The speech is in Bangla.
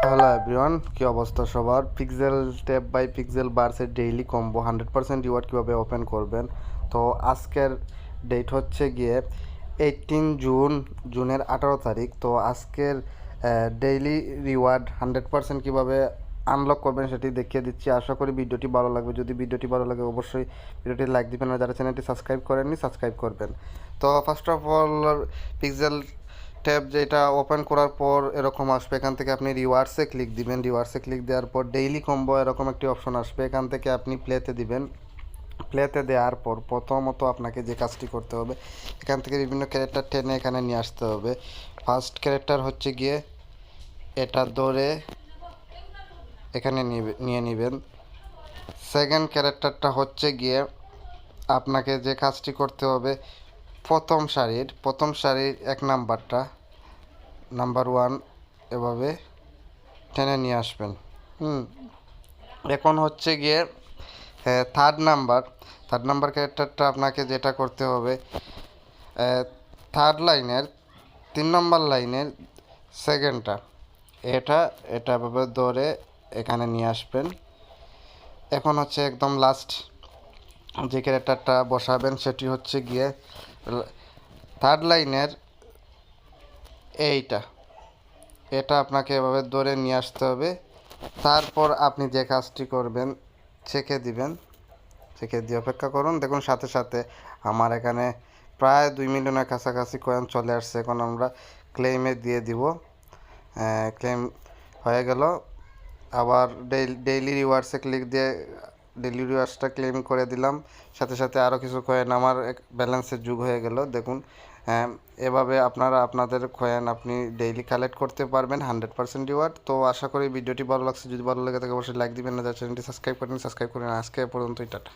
হ্যালো এভরিওয়ান, কি অবস্থা সবার? পিক্সেল ট্যাব বাই পিক্সেল বার্সের ডেইলি কম্বো 100% রিওয়ার্ড কীভাবে ওপেন করবেন। তো আজকের ডেট হচ্ছে গিয়ে 18 জুন, জুনের 18 তারিখ। তো আজকের ডেইলি রিওয়ার্ড 100% কীভাবে আনলক করবেন সেটি দেখিয়ে দিচ্ছি। আশা করি ভিডিওটি ভালো লাগবে। যদি ভিডিওটি ভালো লাগে অবশ্যই ভিডিওটি লাইক দিবেন, আর যারা চ্যানেলটি সাবস্ক্রাইব করেননি সাবস্ক্রাইব করবেন। তো first of all, pixel tab যেটা ওপেন করার পর এরকম আসবে। এখান থেকে আপনি রিওয়ার্ডসে ক্লিক দিবেন। রিওয়ার্ডসে ক্লিক দেওয়ার পর ডেইলি কম্বো এরকম একটি অপশন আসবে। এখান থেকে আপনি প্লেতে দিবেন। প্লেতে দেওয়ার পর প্রথমত আপনাকে যে কাজটি করতে হবে, এখান থেকে বিভিন্ন ক্যারেক্টার টেনে এখানে নিয়ে আসতে হবে। ফার্স্ট ক্যারেক্টার হচ্ছে গিয়ে এটা ধরে এখানে নিয়ে নেবেন। সেকেন্ড ক্যারেক্টারটা হচ্ছে গিয়ে আপনাকে যে কাজটি করতে হবে, প্রথম সারির 1 নাম্বারটা, নাম্বার 1 এভাবে টেনে নিয়ে আসবেন। এখন হচ্ছে গিয়ে থার্ড নাম্বার ক্যারেক্টারটা আপনাকে যেটা করতে হবে, থার্ড লাইনের 3 নম্বর লাইনের সেকেন্ডটা, এটা এভাবে ধরে এখানে নিয়ে আসবেন। এখন হচ্ছে একদম লাস্ট যে ক্যারেক্টারটা বসাবেন সেটি হচ্ছে গিয়ে থার্ড লাইনের এটা আপনাকে এভাবে ধরে নিয়ে আসতে হবে। তারপর আপনি যে কাজটি করবেন, ছেঁকে দিবেন। ছেঁকে দিয়ে অপেক্ষা করুন। দেখুন সাথে সাথে আমার এখানে প্রায় 2 মিলিয়নের কাছাকাছি কয়েন চলে আসছে। এখন আমরা ক্লেমে দিয়ে দিব। ক্লেম হয়ে গেল। আবার ডেইলি রিওয়ার্ডসে ক্লিক দিয়ে ডেইলি রিওয়ার্ডসটা ক্লেম করে দিলাম। সাথে সাথে আরও কিছু কয়েন আমার ব্যালেন্সে যোগ হয়ে গেল। দেখুন, এভাবে আপনারা আপনাদের কয়েন আপনি ডেইলি কালেক্ট করতে পারবেন 100% রিওয়ার্ড। তো আশা করি ভিডিওটি ভালো লাগছে। যদি ভালো লাগে থাকে অবশ্যই লাইক দিবেন, না যারা চ্যানেলটি সাবস্ক্রাইব করেন সাবস্ক্রাইব করেন। আজকে পর্যন্তই, টাটা।